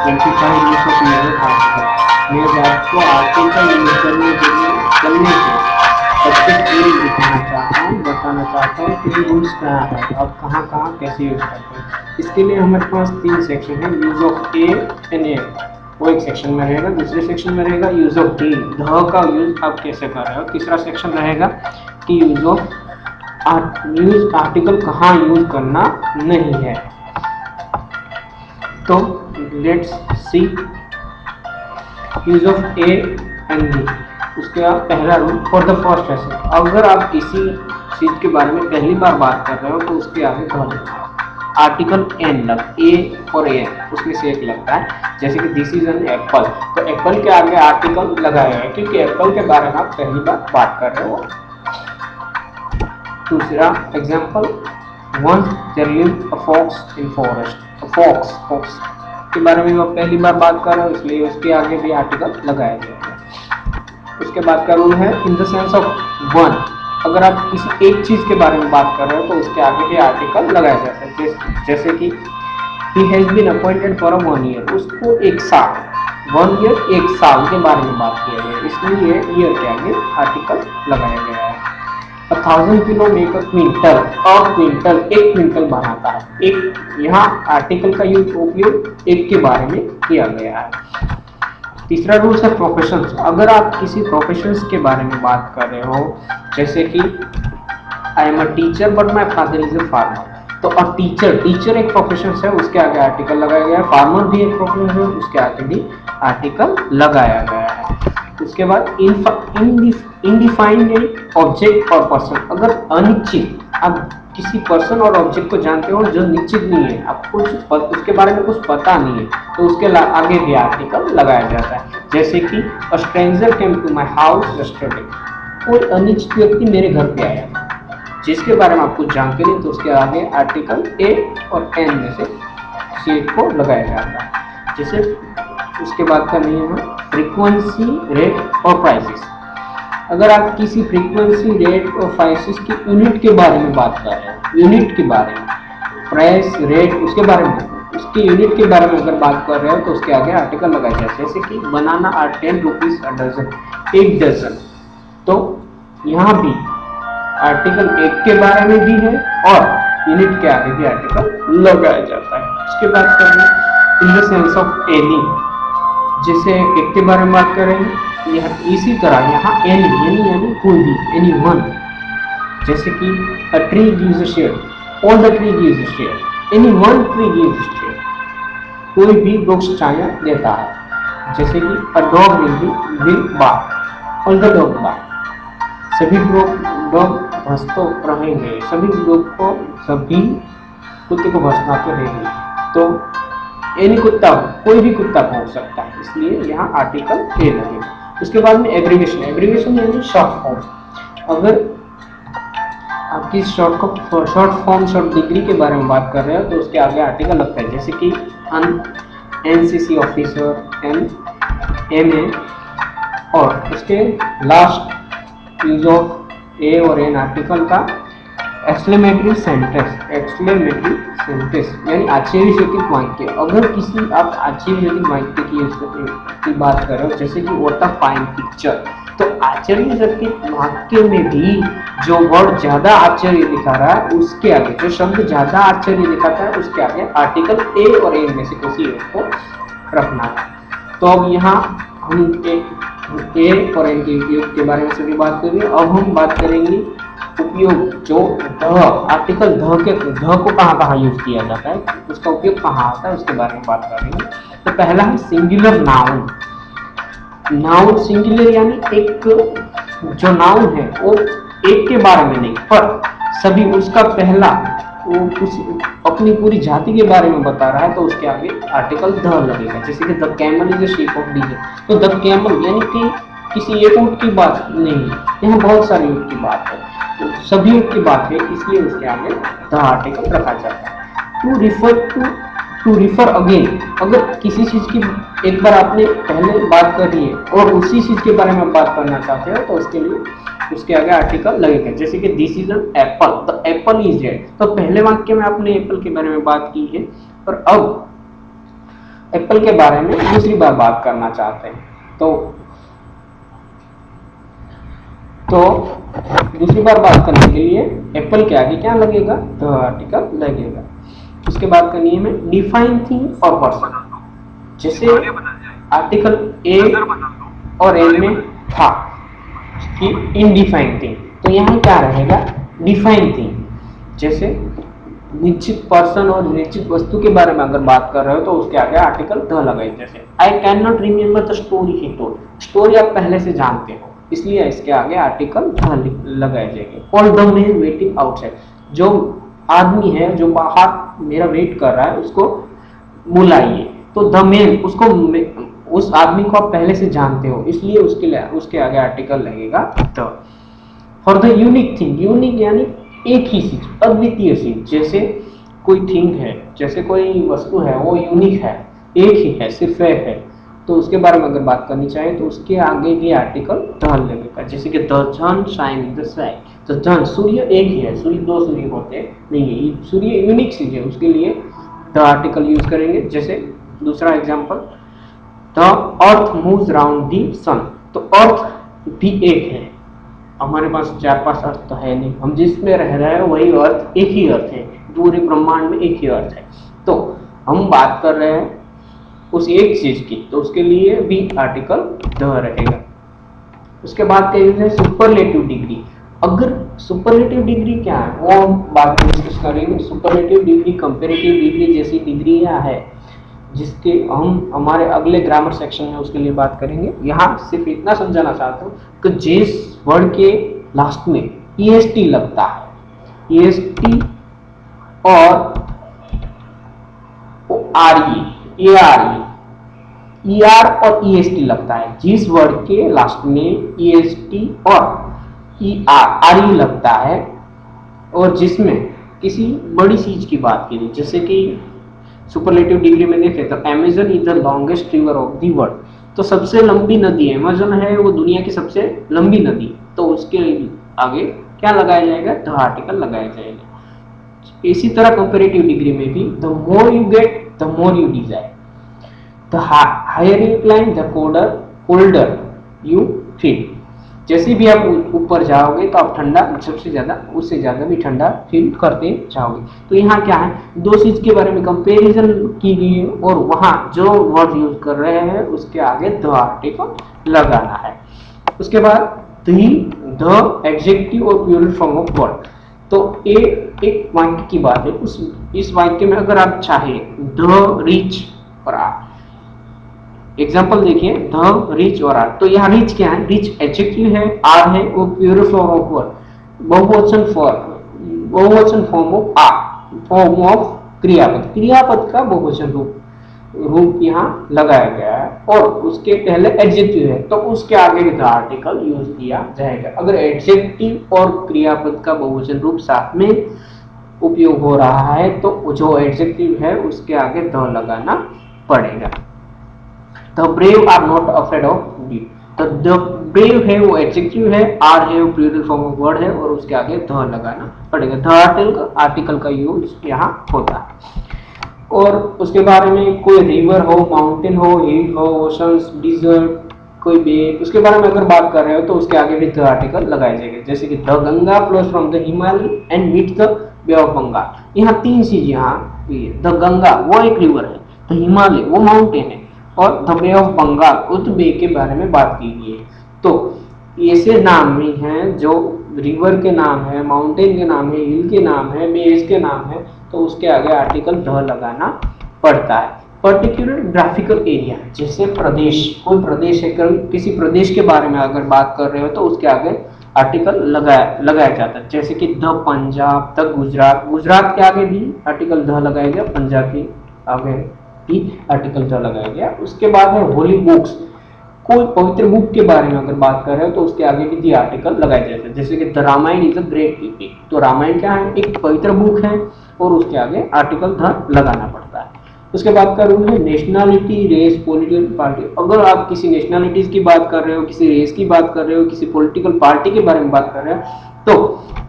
Amplified use of major article। मैं आपको article use करने से सबसे क्लियर बताना चाहता हूँ कि रूल्स क्या है, अब कहाँ कहाँ कैसे यूज करते हैं। इसके लिए हमारे पास 3 सेक्शन है, यूज ऑफ ए एंड ए, वो एक सेक्शन में रहेगा। दूसरे सेक्शन में रहेगा यूज ऑफ डी, ध का यूज आप कैसे कर रहे हो। तीसरा सेक्शन रहेगा कि यूज आर्टिकल कहाँ यूज करना नहीं है। तो let's see use of A and D. उसके बाद पहला rule for the first asset, अगर आप किसी चीज के बारे में पहली बार बात कर रहे हो तो उसके आगे आर्टिकल एन लग, ए और ए उसमें से एक लगता है। जैसे कि दिस इज एन एप्पल, तो एप्पल के आगे आर्टिकल लगाया है क्योंकि एप्पल के बारे में आप पहली बार बात कर रहे हो। दूसरा example, once there lived a fox in forest, fox के बारे में आप पहली बार बात कर रहे हो, इसलिए उसके आगे भी आर्टिकल लगाया गया है। उसके बाद का रूल है in the sense of one, अगर आप किसी एक चीज के बारे में बात कर रहे हो तो उसके आगे भी आर्टिकल लगाया जाता है। जैसे कि he has been appointed for 1 year, उसको 1 साल, 1 ईयर 1 साल के बारे में बात किया गया, इसलिए ईयर के आगे आर्टिकल लगाया गया है। 1000 kilo make a quintal, quintal 1 quintal बनाता है, एक यहाँ आर्टिकल का उपयोग एक के बारे में किया गया है। तीसरा रूल है प्रोफेशंस, अगर आप किसी प्रोफेशंस के बारे में बात कर रहे हो, जैसे कि I am a teacher but my father is a farmer, तो अ टीचर एक प्रोफेशन है, उसके आगे आर्टिकल लगाया गया है। फार्मर भी एक प्रोफेशन है, उसके आगे भी आर्टिकल लगाया गया है। उसके बाद इनडिफाइंड ऑब्जेक्ट और पर्सन, अगर अनिश्चित, आप किसी पर्सन और ऑब्जेक्ट को जानते हो जो निश्चित नहीं है, आपको उसके बारे में कुछ पता नहीं है, तो उसके आगे भी आर्टिकल लगाया जाता है। जैसे कि a stranger came to my house yesterday, कोई अनिश्चित व्यक्ति मेरे घर पे आया जिसके बारे में आप कुछ जानते नहीं, तो उसके आगे आर्टिकल ए और एन में से किसी एक को लगाया जाता है। जैसे उसके बाद का नियम है फ्रीक्वेंसी, रेट और प्राइसेस, अगर आप किसी फ्रीक्वेंसी, रेट और प्राइसेस की यूनिट के बारे में बात कर रहे हैं, यूनिट के बारे में, प्राइस, रेट उसके बारे में, उसकी यूनिट के बारे में अगर बात कर रहे हो तो उसके आगे आर्टिकल लगाया जाए। जैसे कि banana are 10 rupees a dozen, 1 dozen, तो यहाँ भी आर्टिकल एक के बारे में भी है और यूनिट के आगे भी आर्टिकल लगाया जाता है। उसके बाद करेंगे in the sense of any, जैसे एक के बारे में बात करेंगे, यह इसी तरह यहाँ एनी यानी कोई भी, एनी वन, जैसे कि a tree gives a shade, all the tree gives a shade, any one tree gives a shade, कोई भी वृक्ष छाया देता है। जैसे कि a dog will bark, all the dog bark, सभी डॉग भसते रहेंगे, सभी कुत्ते को भसनाते रहेंगे, तो एनी कुत्ता, कोई भी कुत्ता पहुंच सकता है, इसलिए यहाँ आर्टिकल ए लगेगा। उसके बाद में एब्रीविएशन, एब्रीविएशन यानी शॉर्ट फॉर्म, अगर आपकी शॉर्ट फॉर्म, शॉर्ट डिग्री के बारे में बात कर रहे हो तो उसके आगे आर्टिकल लगता है। जैसे कि एनसीसी ऑफिसर, एमए, और उसके लास्ट यूज ऑफ ए और एन आर्टिकल का एक्सक्लेमेटरी सेंटेंस यानी आश्चर्यचकित वाक्य, अगर किसी आप आश्चर्यचकित वाक्य की बात कर रहे हो, जैसे कि व्हाट अ फाइन पिक्चर, तो आश्चर्यचकित वाक्य में भी जो वर्ड ज्यादा आश्चर्य दिखा रहा है उसके आगे, जो शब्द ज्यादा आश्चर्य दिखाता है उसके आगे आर्टिकल ए और एन में से किसी एक को रखना है। तो अब यहाँ हम ए और एन के उपयोग के बारे में सभी बात करेंगे। अब हम बात करेंगे उपयोग, जो आर्टिकल ध को कहाँ यूज किया जाता है, उसका उपयोग कहाँ आता है, उसके बारे में बात करेंगे। तो पहला है सिंगुलर नाउन। नाउन सिंगुलर यानी एक, जो नाउन है वो एक के बारे में नहीं पर सभी, उसका पहला वो अपनी पूरी जाति के बारे में बता रहा है, तो उसके आगे आर्टिकल द लगेगा। जैसे कि the camel is a sheep of diesel, तो द कैमल यानी कि किसी एक ऊंट की बात नहीं, यहाँ बहुत सारी ऊंट की बात है, तो सभी ऊंट की बात है, इसलिए उसके आगे द आर्टिकल रखा जाता है। टू रिफर अगेन, अगर किसी चीज की एक बार आपने पहले बात कर ली है और उसी चीज के बारे में बात करना चाहते हो तो उसके लिए उसके आगे आर्टिकल लगेगा। जैसे कि this is an apple, the Apple is red, तो पहले वाक्य में आपने एप्पल के बारे में बात की है, और अब एप्पल के बारे में दूसरी बार बात करना चाहते हैं, तो दूसरी बार बात करने के लिए एप्पल के आगे क्या लगेगा, द आर्टिकल लगेगा। उसके बाद करनी है हमें डिफाइन थिंग और पर्सन। जैसे आर्टिकल ए और एन में था कि इनडिफाइन थिंग, तो यहाँ क्या रहेगा, डिफाइन थिंग। जैसे निश्चित पर्सन और निश्चित वस्तु के बारे में अगर बात कर रहे हो तो उसके आगे आर्टिकल द लगाइए। जैसे I can not remember the story he told, story आप पहले से जानते हो इसलिए इसके आगे आर्टिकल द लगाए जाएंगे। और द मैन वेटिंग आउटसाइड, जो आदमी है जो बाहर मेरा वेट कर रहा है उसको बुलाइए। तो द मैन, उसको, उस आदमी को आप पहले से जानते हो इसलिए उसके आगे आर्टिकल लगेगा the. For the unique thing, unique यानी एक ही चीज, अद्वितीय चीज। जैसे कोई थिंग है, जैसे कोई वस्तु है वो यूनिक है, एक ही है, सिर्फ एक है, तो उसके बारे में अगर बात करनी चाहे तो उसके आगे भी आर्टिकल द लगेगा। जैसे कि the sun shine in the sky, तो सन, सूर्य एक ही है, सूर्य दो सूर्य होते नहीं है, सूर्य यूनिक चीज है, उसके लिए द आर्टिकल यूज करेंगे। जैसे दूसरा example, the earth moves round the sun, तो अर्थ भी एक है, हमारे पास 4-5 अर्थ तो है नहीं, हम जिसमें रह रहे हैं वही अर्थ, एक ही अर्थ है, पूरे ब्रह्मांड में एक ही अर्थ है। तो हम बात कर रहे हैं उस एक चीज की, तो उसके लिए भी आर्टिकल द रहेगा। उसके बाद क्या यूज है, सुपरलेटिव डिग्री। अगर सुपरलेटिव डिग्री क्या है वो हम बाद में डिस्कस करेंगे। सुपरलेटिव डिग्री कंपैरेटिव डिग्री जैसी डिग्रियां है जिसके हम हमारे अगले ग्रामर सेक्शन में उसके लिए बात करेंगे। यहाँ सिर्फ इतना समझाना चाहता हूँ कि जिस वर्ड के लास्ट में ईएसटी लगता है, ईएसटी और आरई, ईआर और ईएसटी लगता है, जिस वर्ड के लास्ट में ईएसटी और आरई लगता है और जिसमें किसी बड़ी चीज की बात की, जैसे कि सुपरलेटिव डिग्री में देखें तो Amazon is the longest river of the world, तो सबसे लंबी नदी अमेजन है, वो दुनिया की सबसे लंबी नदी, तो उसके आगे क्या लगाया जाएगा, द आर्टिकल लगाया जाएगा। इसी तरह कंपैरेटिव डिग्री में भी the more you get the more you desire, the higher you climb the colder you feel. जैसे भी आप ऊपर जाओगे तो आप ठंडा, सबसे ज्यादा उससे ज्यादा भी ठंडा फील करते जाओगे। तो यहाँ क्या है, दो चीज के बारे में कंपैरिजन की गई है और वहां जो वर्ड यूज कर रहे हैं उसके आगे द आर्टिकल लगाना है। उसके बाद द एडजेक्टिव और प्लूरल फॉर्म ऑफ वर्ड, तो एक वाक्य की बात है, इस वाक्य में अगर आप चाहे द रिच और आर, एग्जाम्पल देखिए द रिच और आर, तो यहाँ रिच क्या है, रिच एडजेक्टिव है, आर है वो प्लूरल फॉर्म ऑफ वर्ड, बहुवचन form of are, form of क्रियापद का बहुवचन रूप यहाँ लगाया गया है और उसके पहले एडजेक्टिव है तो उसके आगे भी द आर्टिकल यूज किया जाएगा। अगर एडजेक्टिव और क्रियापद का बहुवचन रूप साथ में उपयोग हो रहा है तो जो एडजेक्टिव है उसके आगे द लगाना पड़ेगा। The brave are not afraid of deed, तो the brave है वो एडजेक्टिव है, आर है वो प्लूरल फॉर्म ऑफ वर्ड है और उसके आगे द लगाना पड़ेगा। द आर्टिकल का यूज यहाँ होता है। और उसके बारे में कोई रिवर हो, माउंटेन हो, हिल हो, ओशंस, डिजर्ट, कोई बे, उसके बारे में अगर बात कर रहे हो तो उसके आगे भी द आर्टिकल लगाया जाएगा। जैसे कि the Ganga flows from the Himalaya and meets the bay of Bengal, यहाँ तीन चीज यहाँ द गंगा वो एक रिवर है, द हिमालय वो माउंटेन है और द बे ऑफ बंगाल उस बे के बारे में बात की गई है। तो ऐसे नाम भी हैं जो रिवर के नाम है, माउंटेन के नाम है, हिल के नाम है, बेस के नाम है, तो उसके आगे आर्टिकल द लगाना पड़ता है। पर्टिकुलर ग्राफिकल एरिया, जैसे प्रदेश, कोई प्रदेश है, किसी प्रदेश के बारे में अगर बात कर रहे हो तो उसके आगे आर्टिकल लगाया जाता है। जैसे कि द पंजाब, द गुजरात, गुजरात के आगे भी आर्टिकल द लगाया गया, पंजाब के आगे भी आर्टिकल द लगाया गया। उसके बाद है होली बुक्स, कोई पवित्र बुक के बारे में अगर बात कर रहे हो तो उसके आगे भी दी आर्टिकल लगाया जाता है। जैसे कि the Ramayana is a great epic, तो रामायण क्या है, एक पवित्र बुक है और उसके आगे आर्टिकल द लगाना पड़ता है। उसके बाद का रूल है नेशनलिटी, रेस, पॉलिटिकल पार्टी। अगर आप किसी नेशनलिटीज की बात कर रहे हो, किसी रेस की बात कर रहे हो, किसी पॉलिटिकल पार्टी के बारे में बात कर रहे हो तो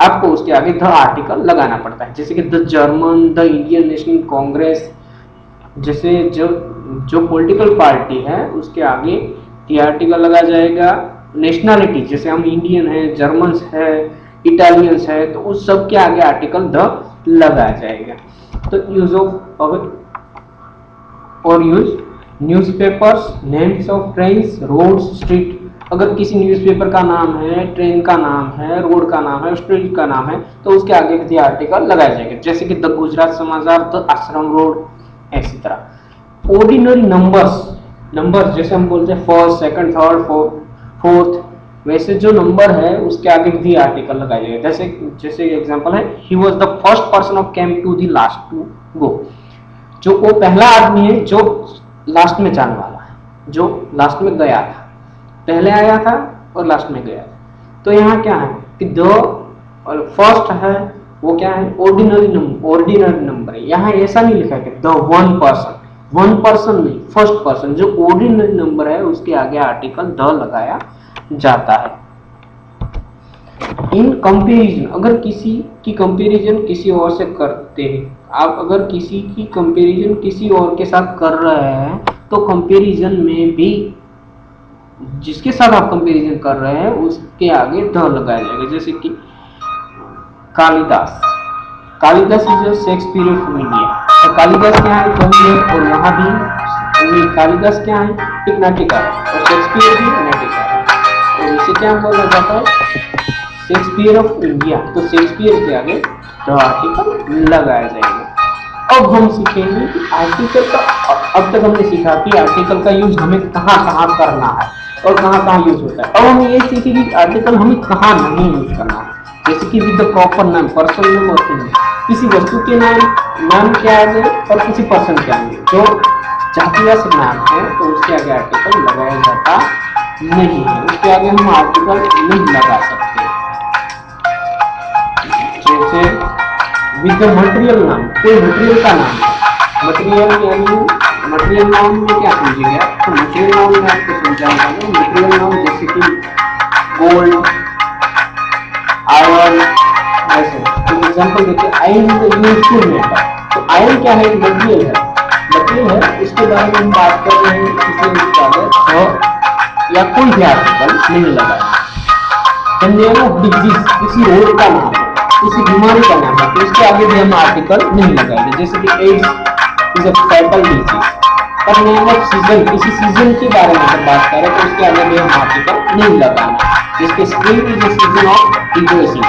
आपको उसके आगे द आर्टिकल लगाना पड़ता है। जैसे कि the German, the Indian national Congress, जैसे जो जो पॉलिटिकल पार्टी है उसके आगे टी आर्टिकल लगा जाएगा। नेशनैलिटी जैसे हम इंडियन है, जर्मन्स है, इटालियंस है, तो उस सब के आगे आर्टिकल द लगाया जाएगा। तो यूज ऑफ और use newspapers, names of trains, roads, street. अगर किसी न्यूज़पेपर का नाम है, ट्रेन का नाम है, रोड का नाम है, स्ट्रीट का नाम है, तो उसके आगे द आर्टिकल लगाया जाएगा। जैसे कि द गुजरात समाचार, द आश्रम रोड, ऐसी तरह। ऑर्डिनरी नंबर्स जैसे हम बोलते हैं फर्स्ट, सेकंड, थर्ड, फोर्थ, वैसे जो नंबर है उसके आगे द आर्टिकल लगाया जाएगा। जैसे एग्जांपल है, he was the first person of came to the last to go. जो वो पहला आदमी है जो लास्ट में जाने वाला है, जो लास्ट में गया था, पहले आया था और लास्ट में गया था। तो यहाँ क्या है कि द और फर्स्ट है वो क्या है, ऑर्डिनरी नंबर है। यहाँ ऐसा नहीं लिखा है कि द वन पर्सन नहीं, फर्स्ट पर्सन जो ऑर्डिनरी नंबर है उसके आगे आर्टिकल द लगाया जाता है। इन कंपैरिजन, अगर किसी की कंपैरिजन किसी और से करते हैं, आप अगर किसी की कंपैरिजन किसी और के साथ कर रहे हैं तो कंपैरिजन में भी जिसके साथ आप कंपैरिजन कर रहे हैं उसके आगे द लगाया जाएगा। जैसे कि Kalidas is a Shakespeare of India. तो कालिदास क्या है, कवि है, और यहाँ भी कालिदास क्या है, एक नाट्यकार, और शेक्सपियर भी नाट्यकार है, और इसे क्या बोला जाता है, शेक्सपियर ऑफ इंडिया। तो शेक्सपियर के आगे द आर्टिकल लगाया जाएगा। अब हम सीखेंगे कि आर्टिकल का, अब तक हमने सीखा कि आर्टिकल का यूज हमें कहाँ कहाँ करना है और कहाँ कहाँ यूज होता है। अब हम ये सीखेंगे कि आर्टिकल हमें कहाँ नहीं यूज करना है। जैसे कि विद द प्रॉपर नाम, पर्सन नेम और थिंग, किसी वस्तु के नाम के आगे और किसी पर्सन के आगे जो जातीय से नाम है तो उसके आगे आर्टिकल लगाया जाता नहीं है, उसके आगे हम आर्टिकल नहीं लगा सकते। जैसे विद द मटेरियल नाम, कोई मटेरियल का नाम है, मटेरियल यानी मटेरियल नाउन में क्या समझिए आप, तो मटेरियल नाउन में आपको समझाना है। मटेरियल नाउन जैसे कि गोल्ड, आयरन, ऐसे। तो एग्जांपल देखिए, आयरन इज यूजफुल मेटल। तो आयरन क्या है, मटेरियल है, इसके बारे में हम बात कर रहे हैं, इसलिए इसके आगे या कोई भी आर्टिकल नहीं लगाया। द नेम ऑफ डिजीज, किसी रोग का नाम है, किसी बीमारी का नाम है, तो इसके आगे भी हम आर्टिकल नहीं लगाएंगे। जैसे कि AIDS is a fatal disease. पर नेम ऑफ सीजन, किसी सीजन के बारे में जब बात करें तो उसके आगे भी हम आर्टिकल नहीं लगाना। जिसके spring is a season of rejoicing.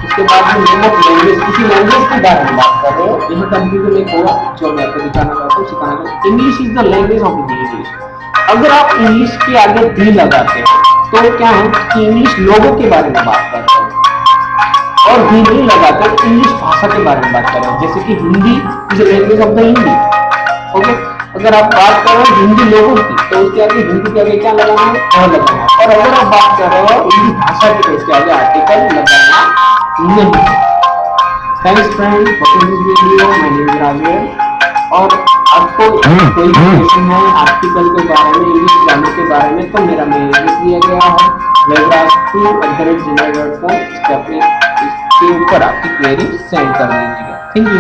उसके बाद में नेम ऑफ लैंग्वेज, किसी लैंग्वेज के बारे में बात कर रहे हो। यहाँ कंप्यूटर में थोड़ा जो मैं आपको दिखाना चाहता हूँ, सिखाना चाहता हूँ, English is the language of the English. अगर आप इंग्लिश के आगे दी लगाते हैं तो क्या है कि इंग्लिश लोगों के बारे में बात करते हैं, और दी नहीं लगाते तो इंग्लिश भाषा के बारे में बात कर रहे हैं। जैसे कि Hindi is the language of the Hindi. Okay, अगर आप बात कर रहे हो हिंदी लोगों की तो उसके आगे हिंदी के आगे क्या लगाना है, और लगाना है। और अगर आप बात कर रहे हो हिंदी भाषा की तो उसके आगे आर्टिकल लगाना नहीं। Thanks friends for this video, my name is Rajesh. और आपको कोई क्वेश्चन है आर्टिकल के बारे में, इंग्लिश ग्रामर के बारे में, तो मेरा मेल दिया गया है webraj2@gmail.com। इसके ऊपर आपकी क्वेरी सेंड कर दीजिएगा। Thank you.